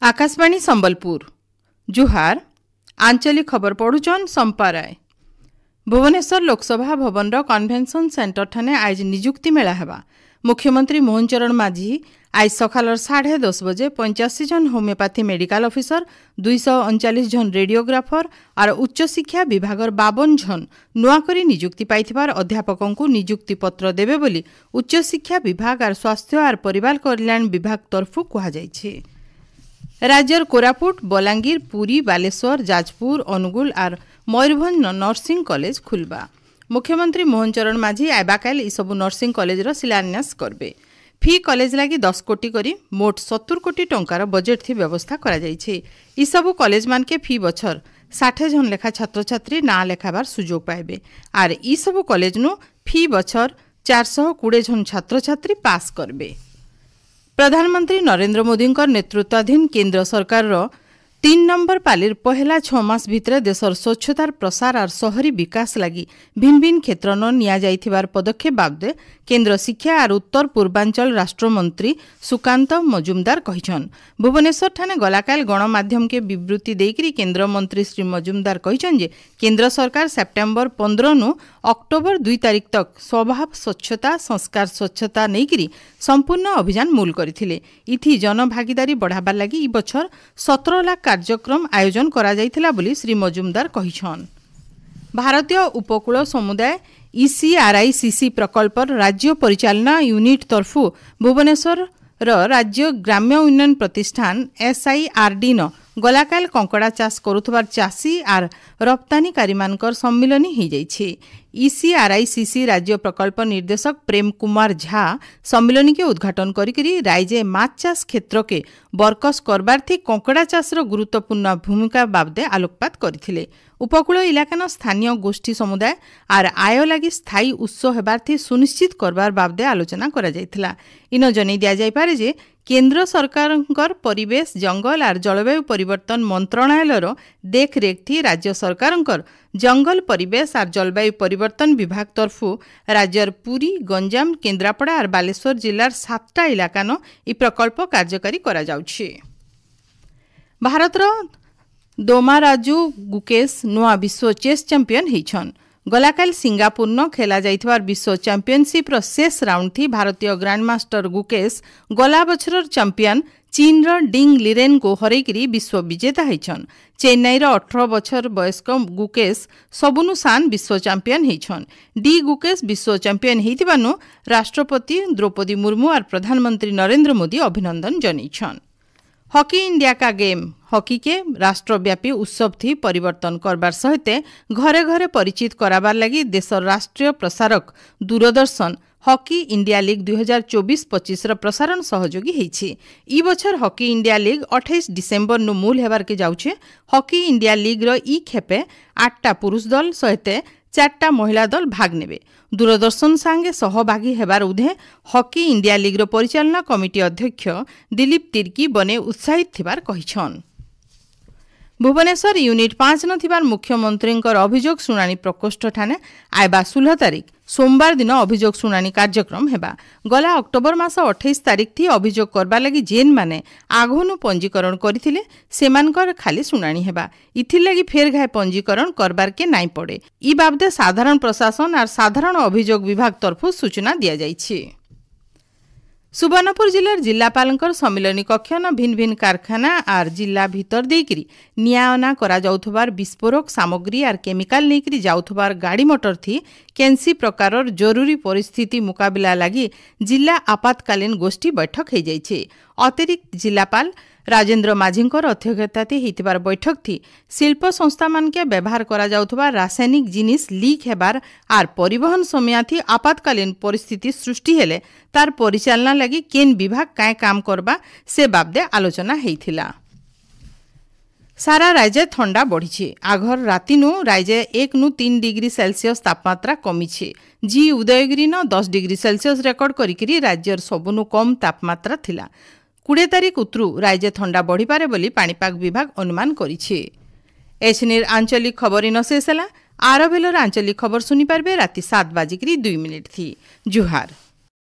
आकाशवाणी संबलपुर जुहार आंचलिक खबर पढ़ुचन संपा राय। भुवनेश्वर लोकसभा भवन कन्भेन्शन सेंटर ठाने आज निजुक्ति मेला हेबा। मुख्यमंत्री मोहन चरण माझी आज सकाल 10:30 बजे 85 जन होमियोपैथी मेडिकल ऑफिसर 239 जन रेडियोग्राफर और उच्च शिक्षा विभाग 52 जन नुआकरी निजुक्ति पाइथिबार अध्यापकों को निजुक्ति पत्र देबे बोली उच्च शिक्षा विभाग और स्वास्थ्य और परिवार कल्याण विभाग तरफु कहा जायछि। राज्यर कोरापुट बलांगीर पुरी बालेश्वर जाजपुर अनुगुल और मयूरभंज नर्सिंग कॉलेज खुलबा। मुख्यमंत्री मोहन चरण माझी आबाकाल इसबू नर्सिंग कॉलेजर शिलान्यास करबे। फी कॉलेज लगी 10 कोटी करी मोट 70 कोटी टंकार बजेट थी व्यवस्था करा जायछि। इसबू कॉलेज मान के फी बछर 60 जन लेखा छात्र छात्री ना लेखाबार सुजोग पाइबे और इसबू कॉलेज नु फी बछर 420 जन छात्र छात्री पास करबे। प्रधानमंत्री नरेंद्र मोदी नेतृत्वाधीन केंद्र सरकार 3 नंबर पालिर पहला 6 मास भितर देशर स्वच्छतार प्रसार और शहरी विकास लगी भिन्न भिन्न क्षेत्र निया जाइथिबार पदक्षेप बाबदे केंद्र शिक्षा और उत्तर पूर्वांचल राष्ट्रमंत्री सुकांत मजुमदार कहिछन। भुवनेश्वर ठाने गलाकाल गणमाध्यम के विवृत्ति देकरी केंद्र मंत्री श्री मजुमदार कहिछन जे केंद्र सरकार सेप्टेम्बर 15 नु अक्टोबर 2 तारिख तक स्वभाव स्वच्छता संस्कार स्वच्छता नैकरी संपूर्ण अभियान मूल करथिले। इथि जनभागीदारी बढ़ाबार लगी ई बछर 17 लाख कार्यक्रम आयोजन करा जाइथिला बोली श्री मजुमदार कहिछन। भारतीय उपकूल समुदाय ECRICC प्रकल्पर राज्य परिचालना यूनिट तरफु भुवनेश्वर राज्य ग्राम्य उन्नयन प्रतिष्ठान SIRD न गलाकाल कंकड़ा चाष करुथबार चाषी और रप्तानीकारी मानकर सम्मिलनी हो जाइछि। ECRICC राज्य प्रकल्प निर्देशक प्रेम कुमार झा सम्मिलनी के उद्घाटन करी राइजे माछ चाष क्षेत्र के बरकस करबार थी कंकड़ा चाषर गुरुत्वपूर्ण भूमिका बाबदे आलोकपात करथिले। उपकूल इलाकान स्थानीय गोष्ठी समुदाय और आय लगी स्थायी उत्स हेबार थी सुनिश्चित करबार बाबदे आलोचना करा जायथिला। इन जनै दिया जाय पारे जे केंद्र सरकार परिवेश जंगल और जलवायु परिवर्तन मंत्रणालय देखरेख थी राज्य सरकार जंगल परिवेश और जलवायु परिवर्तन विभाग तरफु राज्यर पुरी गंजाम केन्द्रापड़ा और बालेश्वर जिलार 7टा इलाकान इ प्रकल्प कार्यकारी करा जाउछि। भारतर दोमाराजु गुकेश नुआ विश्व चेस चैंपियन होइछन। गलाकाल सिंगापुर न खेला जाइथिबार विश्व चैंपियनशिप शेष राउंड थी भारतीय ग्रैंडमास्टर गुकेश गला बछर चैंपियन चीन डिंग लिरेन को हरैकरी विश्व विजेता होइछन। चेन्नईर 18 बछर वयस्क गुकेश सबुनु सान विश्व चैंपियन होइछन। डी गुकेश विश्व चैंपियन होइथिबानु राष्ट्रपति द्रौपदी मुर्मू और प्रधानमंत्री नरेंद्र मोदी अभिनंदन जनाइछन। हॉकी इंडिया का गेम हॉकी के राष्ट्रव्यापी उत्सव थी परिवर्तन करबार सहित घरे घरे परिचित कराबार लगी देशर राष्ट्रीय प्रसारक दूरदर्शन हॉकी इंडिया लीग 2024-25 प्रसारण सहयोगी होइछि। ई बछर हॉकी इंडिया लीग 28 डिसेम्बर नु मूल हेबार के जाउछे। हॉकी इंडिया लीग रो ई खेपे 8टा पुरुष दल सहित 4टा महिला दल भाग नेबे। दूरदर्शन सांगे सहभागी हेबार उधे हॉकी इंडिया लीग रो परिचालना कमिटी अध्यक्ष दिलीप तिर्की बने उत्साहित थिबार कहिछन। भुवनेश्वर यूनिट 5 नथिबार मुख्यमंत्री अभियोग शुणाणी प्रकोष्ठ ठाने आयबा 16 तारिख सोमवार दिन अभियोग शुणाणी कार्यक्रम हेबा। गला अक्टोबर मास 28 तारिख थी अभियोग करबा लगी जेन माने आघनु पंजीकरण करथिले सेमानकर खाली शुणाणी हेबा। इथिर लगी फेर घाय पंजीकरण करबार के नाई पड़े। ई बाबदे साधारण प्रशासन और साधारण अभियोग विभाग तरफु सूचना दिया जाइछि। सुवर्णपुर जिलार जिलापालंकर सम्मिलनी कक्ष न भिन्न भिन्न कारखाना और जिला भीतर देकरी नियाना करा जाउथबार विस्फोरक सामग्री और केमिकल नेकरी जाउथबार गाड़ी मोटर थी केंसी प्रकार जरूरी परिस्थिति मुकाबला लगी जिला आपातकालीन गोष्ठी बैठक हो जाइछे। अतिरिक्त जिलापाल राजेंद्र माझींकर अध्यक्षताते हितबार बैठक थी शिल्प संस्था मान के व्यवहार करा जाउथबा रासायनिक जिनिस लीक हेबार आर परिवहन समय थी आपातकालीन परिस्थिति सृष्टि हेले तार परिचालना लगी केन विभाग काय काम करबा से बाबदे आलोचना हेइथिला। सारा राज्य ठंडा बढ़ी आघर रातिनु राज्य 1 नु 3 डिग्री सेल्सियस तापमात्रा कमी जी उदयगिरी न 10 डिग्री सेल्सियस रेकर्ड करी राज्यर सबुनु कम तापमात्रा थिला। 20 तारिख उतरू राज्य ठंडा बढ़ी पारे बोली पाणीपाग विभाग अनुमान करिछि। एछनिर आंचलिक खबर इन शेष होला। आर भेलर आंचलिक खबर सुनी पारबे राति 7:02 थी। जुहार।